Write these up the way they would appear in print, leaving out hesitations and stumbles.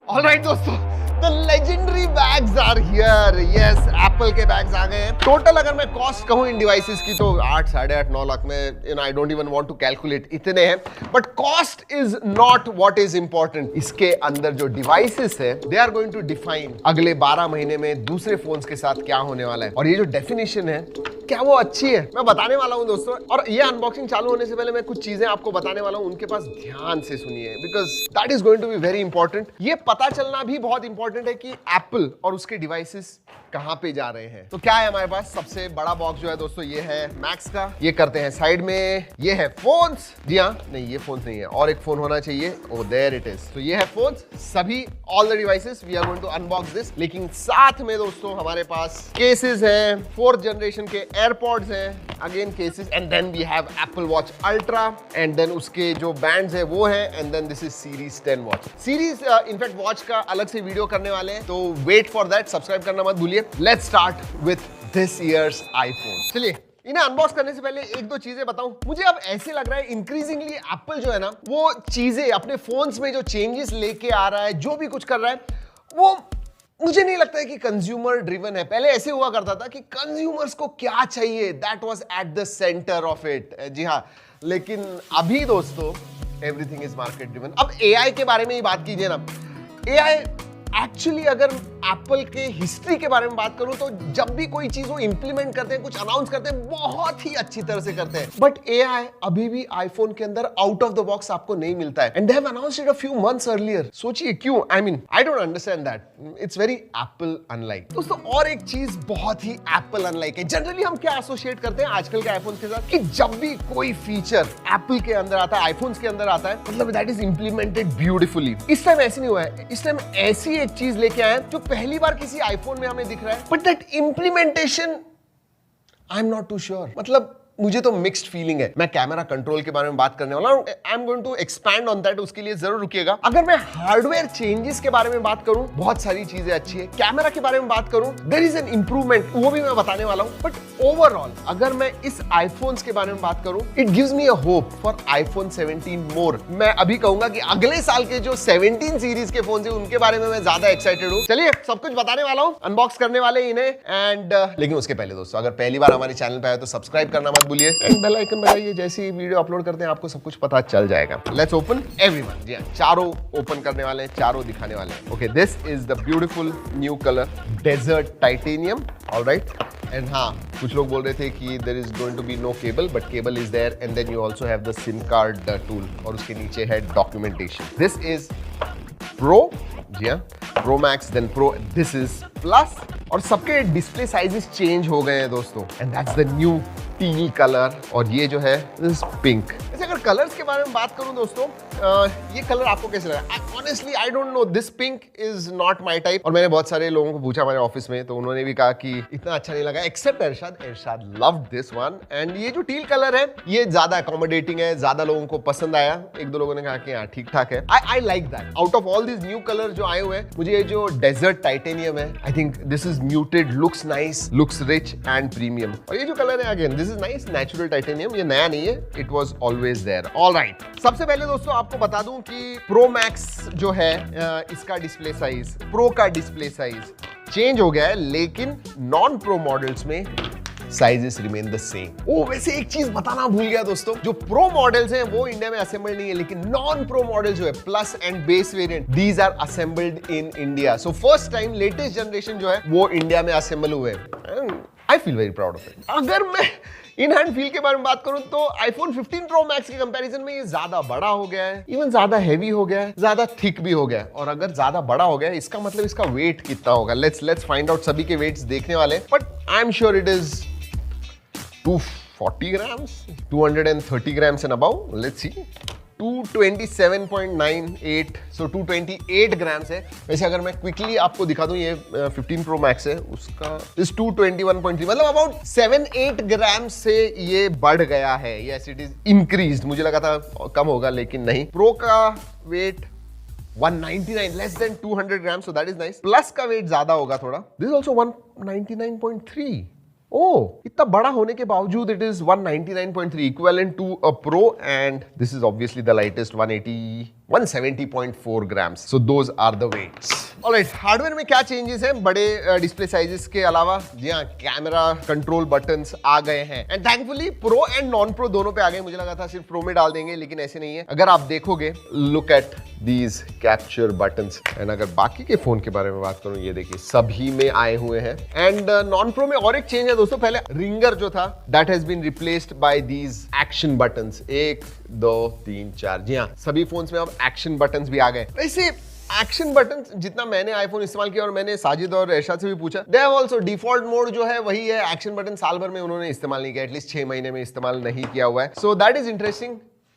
Alright दोस्तों, the legendary bags are here. Yes, Apple के bags आ गए हैं। टोटल अगर मैं कॉस्ट कहूँ इन डिवाइसेस की तो 8, 8.5, 9 लाख में I don't even want to calculate इतने हैं। But cost is not what is important। इसके अंदर जो डिवाइसेस है they are going to define अगले 12 महीने में दूसरे फोन्स के साथ क्या होने वाला है। और ये जो डेफिनेशन है क्या वो अच्छी है, मैं बताने वाला हूं दोस्तों। और ये अनबॉक्सिंग चालू होने से पहले मैं कुछ चीजें आपको बताने वाला हूं, उनके पास ध्यान से सुनिए because that is going to be very important. ये पता चलना भी बहुत इंपॉर्टेंट है कि एप्पल और उसके डिवाइसेस कहां पे जा रहे हैं। तो क्या है हमारे पास, सबसे बड़ा बॉक्स जो है दोस्तों ये है मैक्स का। ये करते हैं साइड में, ये है फोन्स। जी हाँ, नहीं ये फोन्स नहीं है, और एक फोन होना चाहिए। Oh there it is. तो ये है फोन्स, सभी all the devices we are going to unbox this. लेकिन साथ में दोस्तों हमारे पास केसेस हैं, 4th जनरेशन के एयरपॉड्स हैं, again cases, and then we have Apple Watch Ultra, and then उसके जो बैंड्स है वो है, and then this is series 10 watch. Series in fact watch का अलग से वीडियो करने वाले हैं, तो वेट फॉर दैट, सब्सक्राइब करना मत भूलिए। Let's start with this years iPhone. चलिए इन्हें अनबॉक्स करने से पहले एक दो चीजें बताऊं। मुझे अब ऐसे लग रहा है इंक्रीजिंगली एप्पल जो है ना, वो चीजें अपने फोन्स में जो चेंजेस लेके आ रहा है, जो भी कुछ कर रहा है, वो मुझे नहीं लगता है कि कंज्यूमर ड्रिवन है। पहले ऐसे हुआ करता था कि कंज्यूमर्स को क्या चाहिए, that was at the centre of it. जी हाँ, लेकिन अभी दोस्तों एवरीथिंग इज मार्केट ड्रिवन। अब एआई के बारे में ही बात कीजिए ना। एआई एक्चुअली अगर एप्पल के हिस्ट्री के बारे में बात करूं तो जब भी कोई चीज वो इंप्लीमेंट करते हैं, कुछ अनाउंस करते हैं, बहुत ही अच्छी तरह से करते हैं। बट एआई अभी भी आईफोन के अंदर आउट ऑफ द बॉक्स आपको नहीं मिलता है, and they have announced it a few months earlier. सोचिए क्यों, I mean I don't understand that. It's very Apple unlike. दोस्तों और एक चीज बहुत ही एप्पल अनलाइक है। जनरली हम क्या एसोसिएट करते हैं आजकल के आईफोन के साथ, कि जब भी कोई फीचर एप्पल के अंदर आता है, आईफोन्स के अंदर आता है, मतलब दैट इज इंप्लीमेंटेड ब्यूटीफुली। इस टाइम ऐसे नहीं हुआ है। इस टाइम ऐसी एक चीज लेके आए जो पहली बार किसी आईफोन में हमें दिख रहा है, but that implementation I am not too sure. मतलब मुझे तो मिक्स्ड फीलिंग है। मैं कैमरा कंट्रोल के बारे में बात करने वाला हूं, I am going to expand on that, उसके लिए जरूर रुकिएगा। अगर मैं हार्डवेयर चेंजेस के बारे में बात करूं, बहुत सारी चीजें अच्छी है। कैमरा के बारे में बात करूं, देयर इज एन इंप्रूवमेंट, वो भी मैं बताने वाला हूं। बट ओवरऑल अगर मैं इस आईफोन्स के बारे में बात करूं, it gives me a hope for iPhone 17 मोर। मैं अभी कहूंगा कि अगले साल के जो 17 सीरीज के फोन है उनके बारे में मैं ज्यादा एक्साइटेड हूं। चलिए सब कुछ बताने वाला हूं, अनबॉक्स करने वाले इन्हें, एंड लेकिन उसके पहले दोस्तों अगर पहली बार हमारे चैनल पे आए तो सब्सक्राइब करना मत भूलिए, एंड बेल आइकन बजाइए। जैसे ही वीडियो अपलोड करते हैं आपको सब कुछ पता चल जाएगा। Let's open everyone. जी चारों ओपन करने वाले हैं, चारों दिखाने वाले हैं। Okay, this is the beautiful new colour desert titanium. Alright, and हाँ, कुछ लोग बोल रहे थे कि there is going to be no cable, but cable is there, and then you also have the SIM card tool, और उसके नीचे है डॉक्यूमेंटेशन। दिस इज प्रो, जी हाँ, pro max, then pro, this is plus, और सबके display sizes change हो गए हैं दोस्तों, and that's the new teal colour, और ये जो है दिस पिंक। ऐसे अगर कलर्स के बारे में बात करूं दोस्तों, ये कलर आपको कैसे लगा? Honestly I don't know, this pink is not my type. और मैंने बहुत सारे लोगों को पूछा हमारे ऑफिस में, तो उन्होंने भी कहा कि इतना अच्छा नहीं लगा, except Irshad. Irshad loved this one, and ये जो टील कलर है ये ज्यादा अकोमोडेटिंग है, ज्यादा लोगों को पसंद आया। एक दो लोगों ने कहा कि हाँ ठीक ठाक है। I like that. Out of all this new colour जो आए हुए हैं, मुझे ये जो डेजर्ट टाइटेनियम है, I think this is muted, looks nice, looks rich and premium. और ये जो कलर है again this is nice, natural titanium, ये नया नहीं है, it was always there. Alright, सबसे पहले दोस्तों आपको बता दूं कि प्रो मैक्स जो है इसका डिस्प्ले साइज, प्रो का डिस्प्ले साइज चेंज हो गया है, लेकिन नॉन प्रो मॉडल्स में साइजेस रिमेन द सेम। ओ वैसे एक चीज बताना भूल गया दोस्तों, जो प्रो मॉडल्स हैं वो इंडिया में असेंबल्ड नहीं है, लेकिन नॉन प्रो मॉडल जो है plus and base variant, these are assembled in India. So first time latest generation जो है वो इंडिया में असेंबल हुए। I feel very proud of it. अगर मैं इन हैंड फील के बारे में बात करूं तो आईफोन 15 प्रो मैक्स के कंपैरिजन में ये ज्यादा बड़ा हो गया है, इवन ज्यादा हैवी हो गया है, ज्यादा थिक भी हो गया है। और अगर ज्यादा बड़ा हो गया है, इसका मतलब इसका वेट कितना होगा? Let's find out. सभी के वेट्स देखने वाले, but I am sure it is 240 grams, 230 grams and above. Let's see. 227.98, so 228 grams है। वैसे अगर मैं क्विकली आपको दिखा दूं, ये 15 प्रो मैक्स है, उसका इस 221.3, मतलब अबाउट 7-8 ग्राम से ये बढ़ गया है। Yes it is increased. मुझे लगा था कम होगा, लेकिन नहीं। प्रो का weight 199, less than 200 gram, so that is nice. Plus का वेट ज्यादा होगा थोड़ा, दिस इज ऑल्सो 199.3, ओ, इतना बड़ा होने के बावजूद it is 199.3 equivalent to a pro, and this is obviously the lightest 170.4 grams. So those are the weights. Alright, hardware में क्या चेंजेस हैं बड़े डिस्प्ले साइजेस के अलावा? जी हाँ, कैमरा कंट्रोल बटन्स आ गए हैं, and thankfully pro and non pro दोनों पे आ गए. मुझे लगा था सिर्फ प्रो में डाल देंगे, लेकिन ऐसे नहीं है. अगर आप देखोगे, look at these capture buttons. And अगर बाकी के फोन के बारे में बात करूं, ये देखिए सभी में आए हुए हैं. एंड नॉन प्रो में और एक चेंज है दोस्तों. पहले रिंगर जो था that has been replaced by these action buttons. 1 2 3 4. जी हाँ, सभी फोन्स में अब एक्शन बटन्स भी आ गए. वैसे एक्शन बटन जितना मैंने आईफोन इस्तेमाल किया और मैंने साजिद और एरशाद से भी पूछा, they have also default mode जो है वही है. एक्शन बटन साल भर में उन्होंने इस्तेमाल नहीं किया, एटलीस्ट 6 महीने में इस्तेमाल नहीं किया हुआ है. So that is interesting.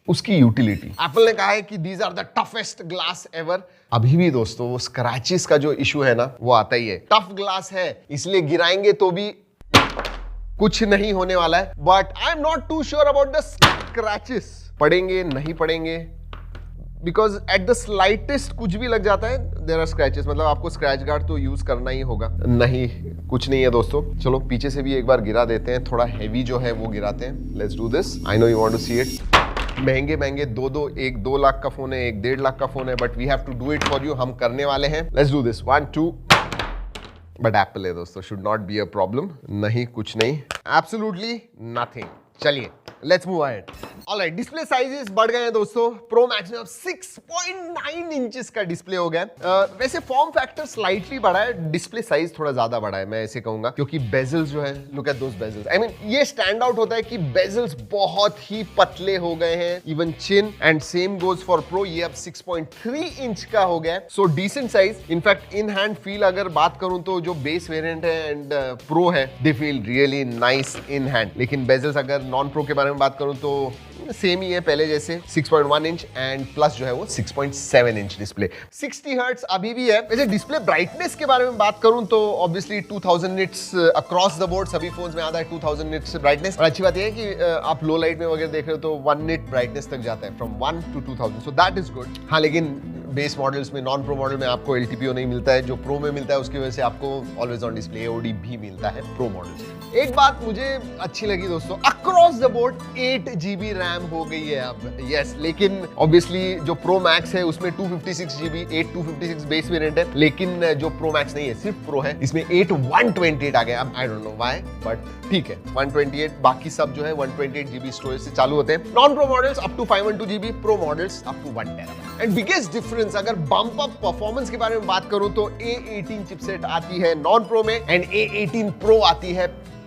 उसकी यूटिलिटी, एप्पल ने कहा है कि these are the toughest glass ever. अभी भी दोस्तों वो स्क्रैचेस का जो इशू है ना, वो आता ही है. टफ ग्लास है, इसलिए गिराएंगे तो भी कुछ नहीं होने वाला है. But I am not too sure about the scratches. पड़ेंगे नहीं पड़ेंगे, बिकॉज एट द स्लाइटेस्ट कुछ भी लग जाता है, देयर आर स्क्रैचेस. मतलब आपको स्क्रैच गार्ड तो यूज करना ही होगा. नहीं, कुछ नहीं है दोस्तों. चलो पीछे से भी एक बार गिरा देते हैं. थोड़ा हैवी जो है वो गिराते हैं. Let's do this. I know you want to see it. महंगे महंगे 2 लाख का फोन है, 1.5 लाख का फोन है, but we have to do it for you. हम करने वाले हैं. Let's do this. 1 2. But Apple है दोस्तों, should not be a problem. नहीं, कुछ नहीं, एब्सोल्युटली नथिंग. चलिए let's move ahead. Alright, display sizes बढ़ गए हैं दोस्तों. प्रो मैक्स में अब 6.9 इंचेस का डिस्प्ले हो गया. वैसे फॉर्म फैक्टर स्लाइटली बढ़ा है, डिस्प्ले साइज थोड़ा ज्यादा बढ़ा है, मैं ऐसे कहूंगा, क्योंकि बेजल्स जो है, look at those bezels. I mean ये स्टैंड आउट होता है कि बेजल्स बहुत ही पतले हो गए हैं. Even chin, and same goes for pro. ये अब 6.3 इंच का हो गया है. So decent size. In fact in hand feel अगर बात करूं तो जो बेस वेरिएंट है एंड प्रो है, they feel really nice in hand. लेकिन बेजल्स अगर नॉन प्रो के बारे में बात करूं तो सेम ही है पहले जैसे. 6.1 इंच एंड प्लस जो है वो 6.7 इंच डिस्प्ले. 60 हर्ट्ज अभी भी है. वैसे डिस्प्ले ब्राइटनेस के बारे में बात करूं तो obviously 2000 nits across the board सभी फोन्स में आता है. 2000 निट्स ब्राइटनेस. और अच्छी बात यह है कि आप लो लाइट में वगैरह देख रहे हो तो 1 निट ब्राइटनेस तक जाता है, from 1 to 2000. So that is good. हाँ, लेकिन बेस मॉडल्स में, नॉन प्रो मॉडल में आपको LTPO नहीं मिलता है जो प्रो में मिलता है. उसकी वजह से आपको ऑलवेज ऑन डिस्प्ले AOD भी मिलता है प्रो मॉडल से. एक बात मुझे अच्छी लगी दोस्तों, across the board 8 GB RAM हो गई है अब. यस, लेकिन ऑब्वियसली जो प्रो मैक्स है उसमें 256 GB 8256 बेस वेरिएंट है, लेकिन जो प्रो मैक्स नहीं है, सिर्फ प्रो है, इसमें 128 आ गया. अब I don't know why, but ठीक है. 128, बाकी सब जो है 128 GB स्टोरेज से चालू होते हैं. Non pro models up to 512 GB, pro models up to 1 TB. And biggest difference अगर बम्प अप परफॉर्मेंस के बारे में बात करूं तो A18 चिपसेट आती है नॉन प्रो में एंड A18 प्रो आती है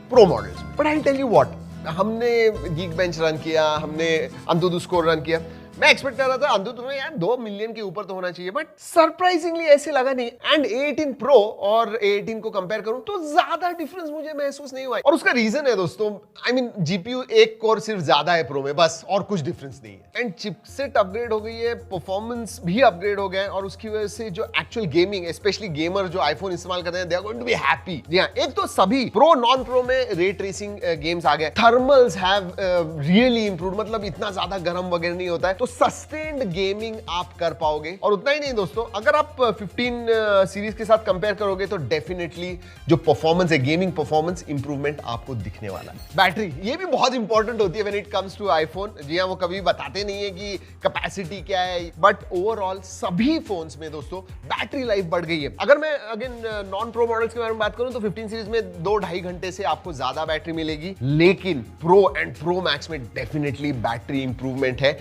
pro models. But I tell you what, हमने Geekbench रन किया, हमने अंतुदु स्कोर रन किया. मैं एक्सपेक्ट कर रहा था अंदर तुम्हें यार 2 मिलियन के ऊपर तो होना चाहिए, बट सरप्राइजिंगली ऐसे लगा नहीं. एंड A18 Pro और A18 को कंपेयर करूं तो ज्यादा डिफरेंस मुझे महसूस नहीं हुआ. और उसका रीजन है दोस्तों, आई मीन GPU एक कोर सिर्फ ज्यादा है प्रो में, बस, और कुछ डिफरेंस नहीं है. एंड चिपसेट अपग्रेड हो गई है, परफॉर्मेंस भी अपग्रेड हो गया है, और उसकी वजह से जो एक्चुअल गेमिंग, स्पेशली गेमर जो आईफोन इस्तेमाल करते हैं, they are going to be happy. जी हां, एक तो सभी प्रो नॉन प्रो में रे ट्रेसिंग गेम्स आ गए. थर्मल्स हैव रियली इंप्रूव्ड, मतलब इतना ज्यादा गर्म वगैरह नहीं होता है, तो सस्टेन्ड गेमिंग आप कर पाओगे. और उतना ही नहीं दोस्तों, अगर आप 15 सीरीज के साथ कंपेयर करोगे तो डेफिनेटली जो परफॉर्मेंस है, गेमिंग परफॉर्मेंस इंप्रूवमेंट आपको दिखने वाला है. बैटरी, ये भी बहुत इंपॉर्टेंट होती है when it comes to iPhone. जी हां, वो कभी बताते नहीं है कि कैपेसिटी क्या है, बट ओवरऑल सभी फोन्स में दोस्तों बैटरी लाइफ बढ़ गई है. अगर मैं अगेन नॉन प्रो मॉडल्स के बारे में बात करूं तो 15 सीरीज में 2-2.5 घंटे से आपको ज्यादा बैटरी मिलेगी, लेकिन प्रो एंड प्रो मैक्स में डेफिनेटली बैटरी इंप्रूवमेंट है,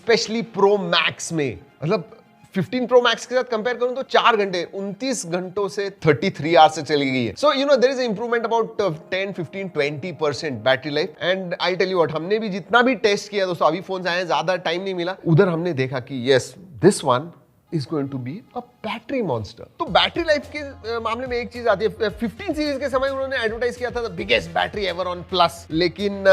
स्पेशली प्रो मैक्स में. मतलब 15 प्रो मैक्स के साथ कंपेयर करूं तो 4 घंटे 29 घंटों से 33 आवर्स से चली गई है. So you know there is improvement about 10, 15, 20% battery life. And I tell you what, हमने भी जितना भी टेस्ट किया दोस्तों, अभी फोन आए, ज्यादा टाइम नहीं मिला, उधर हमने देखा कि yes, this one is going to be a battery monster. तो बैटरी लाइफ के मामले में एक चीज आती है. 15 सीरीज के समय उन्होंने एडवर्टाइज किया था the biggest battery ever on plus, लेकिन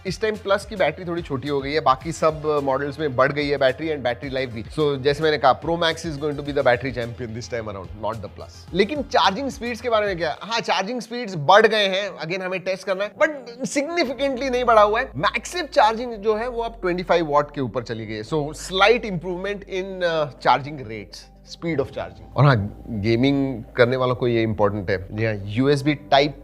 इस टाइम प्लस की बैटरी थोड़ी छोटी हो गई है, बाकी सब मॉडल्स में बढ़ गई है बैटरी एंड बैटरी लाइफ भी. सो जैसे मैंने कहा, pro max is going to be the battery champion this time around, not the plus. लेकिन चार्जिंग स्पीड्स के बारे में क्या? हाँ, चार्जिंग स्पीड्स बढ़ गए हैं, अगेन हमें टेस्ट करना है, बट सिग्निफिकेंटली नहीं बढ़ा हुआ है. मैक्सिव चार्जिंग जो है वो अब 25 वॉट के ऊपर चली गई है. So slight improvement in charging rates. Speed of charging. और हाँ, गेमिंग करने वालों को ये इंपॉर्टेंट है। जी हाँ, USB टाइप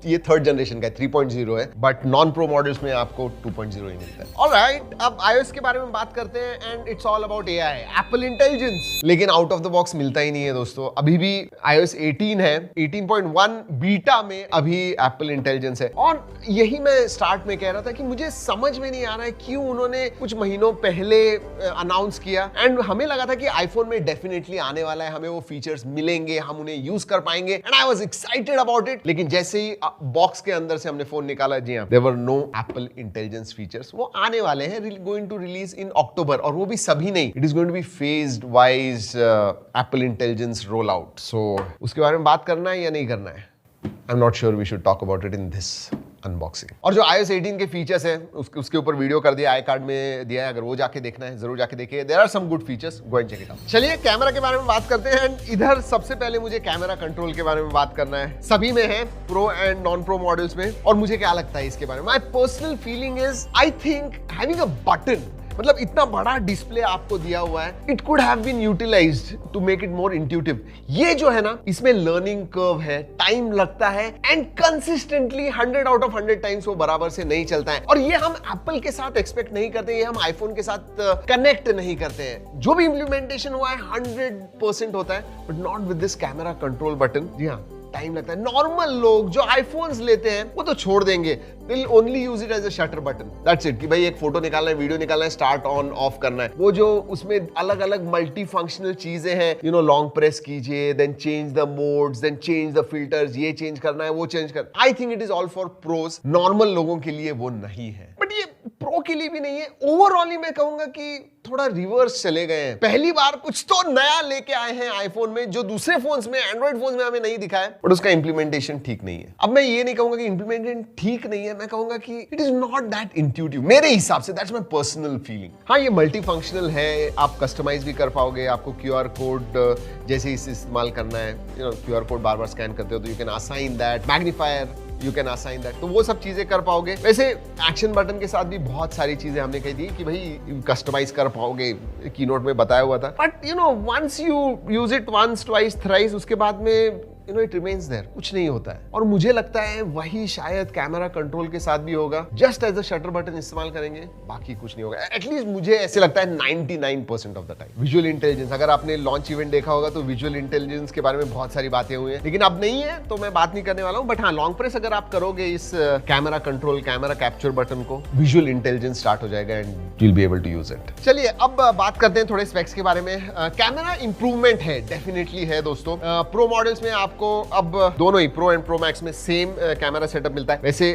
ये थर्ड जनरेशन का है, 3.0 है, बट नॉन प्रो मॉडल्स में आपको 2.0 ही मिलता है। ऑलराइट, अब iOS के बारे में बात करते हैं and it's all about AI, Apple intelligence. लेकिन आउट ऑफ द बॉक्स मिलता ही नहीं है दोस्तों। अभी भी iOS 18 है, 18.1 बीटा में अभी एप्पल इंटेलिजेंस है। और यही मैं स्टार्ट में कह रहा था कि मुझे समझ में नहीं आ रहा है क्यों उन्होंने कुछ महीनों पहले अनाउंस किया एंड हमें लगा था कि आईफोन में डेफिनेटली आने वाला है, हमें वो फीचर्स मिलेंगे, हम उन्हें यूज कर पाएंगे and I was excited about it. लेकिन जैसे ही बॉक्स के अंदर से हमने फोन निकाला, जी हां, there were no Apple intelligence features. वो आने वाले हैं, going to release in October, और वो भी सभी नहीं, it is going to be phased wise Apple intelligence roll out. So उसके बारे में बात करना है या नहीं करना है? I am not sure we should talk about it in this unboxing. और जो iOS 18 के फीचर्स हैं उसके ऊपर वीडियो कर दिया, आई कार्ड में दिया है, अगर वो जाके देखना है जरूर जाके देखिए। There are some good features, go and check it out. चलिए कैमरा के बारे में बात करते हैं। इधर सबसे पहले मुझे कैमरा कंट्रोल के बारे में बात करना है। सभी में है, pro and non pro models में। और मुझे क्या लगता है इसके बारे में, my personal feeling is I think having a button, मतलब इतना बड़ा डिस्प्ले आपको दिया हुआ है, it could have been utilized to make it more intuitive. ये जो है ना, इसमें लर्निंग कर्व है, टाइम लगता है and consistently 100 out of 100 times वो बराबर से नहीं चलता है। और ये हम एप्पल के साथ एक्सपेक्ट नहीं करते, ये हम आईफोन के साथ कनेक्ट नहीं करते हैं। जो भी इंप्लीमेंटेशन हुआ है 100% होता है, but not with this camera control button. जी हाँ, टाइम लगता है। नॉर्मल लोग जो आईफोन्स लेते हैं वो तो छोड़ देंगे, they'll only use it as a shutter button, that's it, कि भाई एक फोटो निकालना है, वीडियो निकालना है, स्टार्ट ऑन ऑफ करना है। वो जो उसमें अलग अलग मल्टी फंक्शनल चीजें हैं, यू नो, लॉन्ग प्रेस कीजिए, then change the modes, then change the filters, ये चेंज करना है, वो चेंज करना। I think it is all for pros, normal लोगों के लिए वो नहीं है, बट ये प्रो के लिए भी नहीं है। ओवरऑल मैं कहूंगा कि थोड़ा रिवर्स चले गए हैं। पहली बार कुछ तो नया लेके आए हैं आईफोन में, जो दूसरे फोन्स में, एंड्रॉइड फोन्स में हमें नहीं दिखा है, बट उसका इंप्लीमेंटेशन ठीक नहीं है। अब मैं ये नहीं कहूंगा कि इंप्लीमेंटेशन ठीक नहीं है, मैं कहूंगा कि it is not that intuitive मेरे हिसाब से। That's my personal feeling. हाँ, ये मल्टी फंक्शनल है, आप कस्टमाइज भी कर पाओगे, आपको क्यूआर कोड जैसे इसे इस्तेमाल करना है, you know, QR code bar bar scan करते हो तो you can assign that, magnifier you can assign that, तो वो सब चीजें कर पाओगे। वैसे एक्शन बटन के साथ भी बहुत सारी चीजें हमने कही थी कि भाई कस्टमाइज कर पाओगे, कीनोट में बताया हुआ था, but you know, once you use it once twice thrice, उसके बाद में you know it remains there, कुछ नहीं होता है। और मुझे लगता है वही शायद कैमरा कंट्रोल के साथ भी होगा, just as a shutter button इस्तेमाल करेंगे, बाकी कुछ नहीं होगा। एटलीस्ट मुझे ऐसे लगता है 99% of the time. Visual intelligence, अगर आपने लॉन्च इवेंट देखा होगा तो विजुअल इंटेलिजेंस के बारे में बहुत सारी बातें हुई हैं, लेकिन अब नहीं है तो मैं बात नहीं करने वाला हूं। बट हाँ, लॉन्ग प्रेस अगर आप करोगे इस camera control, camera capture button को, विजुअल इंटेलिजेंस स्टार्ट हो जाएगा and you will be able to use it. चलिए अब बात करते हैं थोड़े स्पेक्स के बारे में। कैमरा इंप्रूवमेंट है, डेफिनेटली है दोस्तों। प्रो मॉडल्स में आपको अब दोनों ही प्रो एंड प्रो मैक्स में सेम कैमरा सेटअप मिलता है। वैसे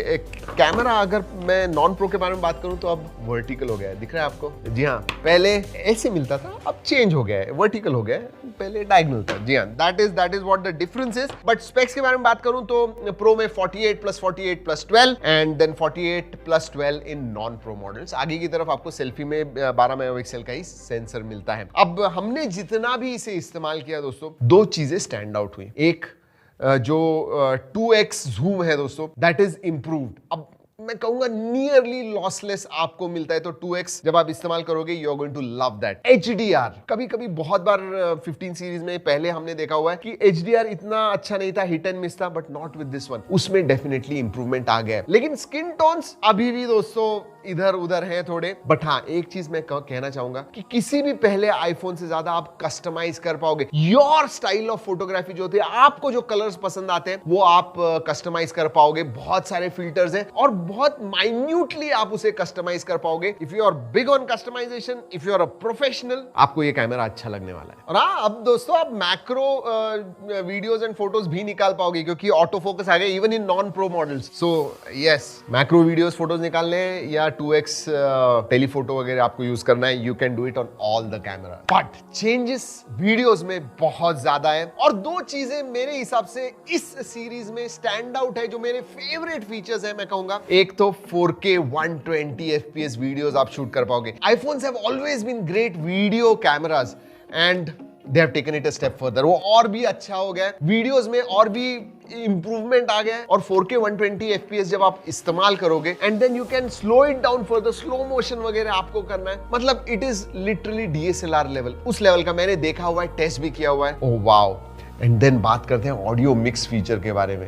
कैमरा अगर मैं नॉन प्रो के बारे में बात करूं तो अब वर्टिकल हो गया है, दिख रहा है आपको? जी हाँ, पहले ऐसे मिलता था, अब चेंज हो गया है, वर्टिकल हो गया है, पहले डायगोनल था। जी हाँ, that is what the difference is. But specs के बारे में बात करूं तो प्रो में 48+48+12 and then 48+12 in non pro models. आगे की तरफ आपको सेल्फी में 12 मेगापिक्सल का ही सेंसर मिलता है। अब हमने जितना भी इसे इस्तेमाल किया दोस्तों, दो चीजें स्टैंड आउट हुई। एक जो 2x जूम है दोस्तों, दैट इज इंप्रूव्ड। अब मैं कहूंगा नियरली लॉसलेस आपको मिलता है, तो 2x जब आप इस्तेमाल करोगे you are going to love that. HDR कभी कभी बहुत बार 15 सीरीज में पहले हमने देखा हुआ है कि HDR इतना अच्छा नहीं था, हिट एंड मिस था, but not with this one. उसमें डेफिनेटली इंप्रूवमेंट आ गया है। लेकिन स्किन टोन्स अभी भी दोस्तों इधर उधर है थोड़े। बट हाँ, एक चीज मैं कहना चाहूंगा कि किसी भी पहले आईफोन से ज्यादा आप कस्टमाइज कर पाओगे। योर स्टाइल ऑफ फोटोग्राफी जो होती है, आपको जो कलर्स पसंद आते हैं वो आप कस्टमाइज कर पाओगे। बहुत सारे फिल्टर्स हैं और बहुत माइन्यूटली आप उसे कस्टमाइज कर पाओगे। If you are big on customization, if you are a professional, आपको ये कैमरा अच्छा लगने वाला है। और हाँ, अब दोस्तों आप मैक्रो वीडियोस एंड फोटोज भी निकाल पाओगे क्योंकि ऑटो फोकस आ गया even in non pro models. So yes, macro videos photos निकालने या 2x टेलीफोटो वगैरह आपको यूज करना है, you can do it on all the camera. But changes videos में बहुत ज्यादा है। और दो चीजें मेरे हिसाब से इस सीरीज में स्टैंड आउट है, जो मेरे फेवरेट फीचर्स है मैं कहूंगा। एक तो 4K 120 FPS वीडियोस आप शूट कर पाओगे। iPhones have always been great video cameras and they have taken it a step further, वो और भी अच्छा हो गया, वीडियोस में और भी इंप्रूवमेंट आ गया है। और 4K 120 FPS जब आप इस्तेमाल करोगे and then you can slow it down for the slow motion वगैरह आपको करना है, मतलब it is literally DSLR level, उस लेवल का मैंने देखा हुआ है, टेस्ट भी किया हुआ है। Oh wow. एंड देन बात करते हैं ऑडियो मिक्स फीचर के बारे में।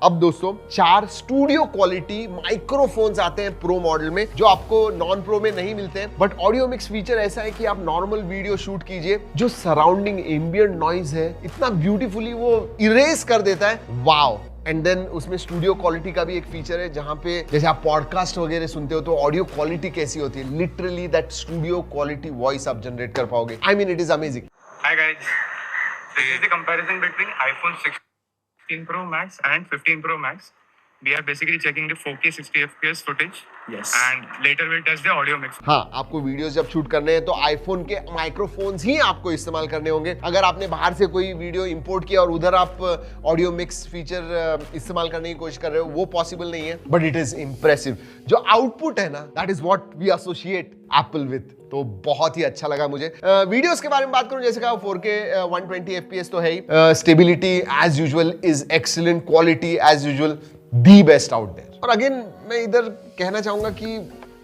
अब दोस्तों 4 स्टूडियो क्वालिटी माइक्रोफोन्स आते हैं प्रो मॉडल में, जो आपको नॉन प्रो में नहीं मिलते हैं। बट ऑडियो मिक्स फीचर ऐसा है कि आप नॉर्मल वीडियो शूट कीजिए, जो सराउंडिंग एम्बिएंट नॉइज है इतना ब्यूटीफुली वो इरेज कर देता है। वाओ। एंड देन उसमें स्टूडियो क्वालिटी का भी एक फीचर है, जहां पे जैसे आप पॉडकास्ट वगैरह सुनते हो तो ऑडियो क्वालिटी कैसी होती है, literally that studio quality voice आप जनरेट कर पाओगे। I mean it is amazing. Hi guys, this is the comparison between iPhone 16 Pro Max and 15 Pro Max. We are basically checking the 4K 60 FPS footage. Yes. And later we'll test the audio mix. हाँ, आपको videos जब shoot करने हैं तो iPhone के microphones ही आपको इस्तेमाल करने होंगे। अगर आपने बाहर से कोई वीडियो इंपोर्ट किया और उधर आप ऑडियो मिक्स फीचर इस्तेमाल करने की कोशिश कर रहे हो, वो पॉसिबल नहीं है, बट इट इज इंप्रेसिव। जो आउटपुट है ना, that is what we associate Apple with. तो बहुत ही अच्छा लगा मुझे। वीडियोस के बारे में बात करूं, जैसे कहा 4K 120 FPS तो है ही, stability as usual is excellent, quality as usual the best out there. और अगेन मैं इधर कहना चाहूंगा कि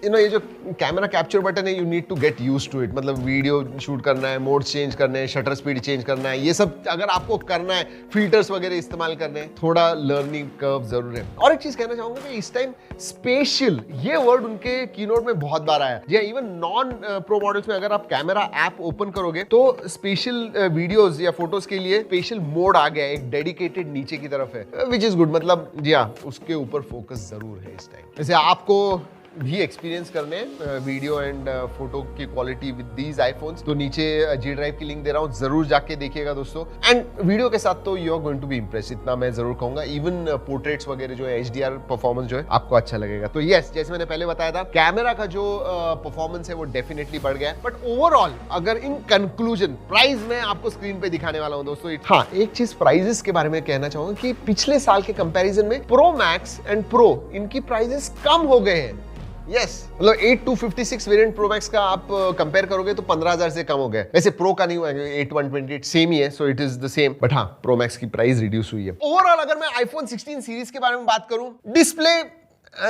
ये जो कैमरा कैप्चर बटन है, you need to get used to it. मतलब वीडियो शूट करना है, मोड चेंज करने हैं, शटर स्पीड चेंज करना है, ये सब अगर आपको करना है, फिल्टर्स वगैरह इस्तेमाल करने हैं, थोड़ा लर्निंग कर्व जरूर है। और एक चीज कहना चाहूंगा कि इस टाइम स्पेशल ये वर्ड उनके कीनोट में बहुत बार आया। जी इवन नॉन प्रो मॉडल्स में अगर आप कैमरा ऐप ओपन करोगे तो स्पेशल वीडियोस या फोटोज के लिए स्पेशल मोड आ गया है, एक डेडिकेटेड नीचे की तरफ है, विच इज गुड। मतलब जी हाँ, उसके ऊपर फोकस जरूर है इस टाइम। जैसे आपको भी एक्सपीरियंस करने वीडियो एंड फोटो की क्वालिटी विद दीज आईफोन्स, तो नीचे G ड्राइव की लिंक दे रहा हूँ, जरूर जाके देखिएगा दोस्तों। एंड वीडियो के साथ तो you are going to be impress, इतना मैं जरूर कहूंगा। इवन पोर्ट्रेट्स वगैरह जो है, HDR परफॉर्मेंस जो है, आपको अच्छा लगेगा। तो यस, जैसे मैंने पहले बताया था, कैमरा का जो परफॉर्मेंस है वो डेफिनेटली बढ़ गया है। बट ओवरऑल अगर इन कंक्लूजन प्राइस में आपको स्क्रीन पे दिखाने वाला हूँ दोस्तों। हाँ, एक चीज प्राइजेस के बारे में कहना चाहूंगा कि पिछले साल के कंपैरिजन में प्रो मैक्स एंड प्रो इनकी प्राइजेस कम हो गए हैं। यस, मतलब 8256 वेरिएंट प्रो मैक्स का आप कंपेयर करोगे तो 15,000 से कम हो गया। वैसे प्रो का नहीं हुआ है, 8128 सेम ही है, so it is the same. But हाँ, प्रो मैक्स की प्राइस रिड्यूस हुई है। ओवरऑल अगर मैं आईफोन 16 सीरीज के बारे में बात करूं, डिस्प्ले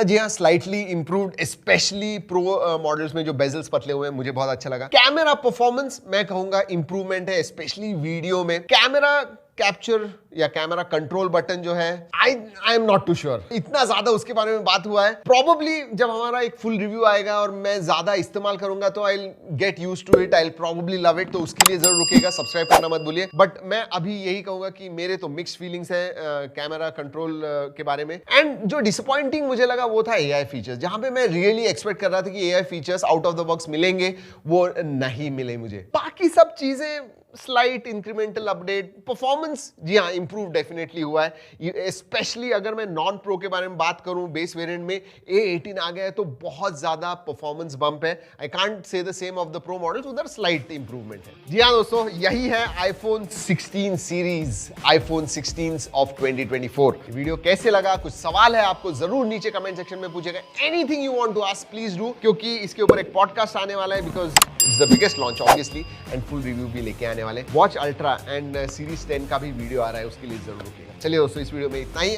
जी हाँ slightly improved, specially pro models में जो बेजल्स पतले हुए हैं, मुझे बहुत अच्छा लगा। कैमरा परफॉर्मेंस मैं कहूंगा इंप्रूवमेंट है, स्पेशली वीडियो में। कैमरा कैप्चर या कैमरा कंट्रोल बटन जो है, I am not too sure, इतना ज्यादा उसके बारे में बात हुआ है। प्रोबेबली जब हमारा एक फुल रिव्यू आएगा और मैं ज्यादा इस्तेमाल करूंगा तो I get use to it, I probably love it. तो उसके लिए जरूर रुकेगा, सब्सक्राइब करना मत भूलिए। बट मैं अभी यही कहूंगा कि मेरे तो मिक्स्ड फीलिंग्स है कैमरा कंट्रोल के बारे में। एंड जो डिसअपॉइंटिंग मुझे लगा वो था AI फीचर्स, जहां पे मैं रियली एक्सपेक्ट कर रहा था कि AI features out of the box मिलेंगे, वो नहीं मिले मुझे। बाकी सब चीजें स्लाइट इंक्रीमेंटल अपडेट, परफॉर्मेंस जी हाँ इंप्रूव डेफिनेटली हुआ है। स्पेशली अगर मैं नॉन प्रो के बारे में बात करूं, बेस वेरिएंट में A18 आ गया है तो बहुत ज्यादा परफॉर्मेंस बम्प है। I can't say the same of the pro models, उधर स्लाइट इंप्रूवमेंट है। जी हाँ दोस्तों, यही है iPhone 16 series, iPhone 16 of 2024। Video कैसे लगा, कुछ सवाल है आपको, जरूर नीचे कमेंट सेक्शन में पूछेगा। Anything you want to ask please do, क्योंकि इसके ऊपर एक पॉडकास्ट आने वाला है, because it's the biggest launch obviously, and full review भी लेके आने वाले। वॉच अल्ट्रा एंड सीरीज 10 का भी वीडियो आ रहा है, उसके लिए जरूर रुकिएगा। चलिए दोस्तों, इस वीडियो में इतना ही।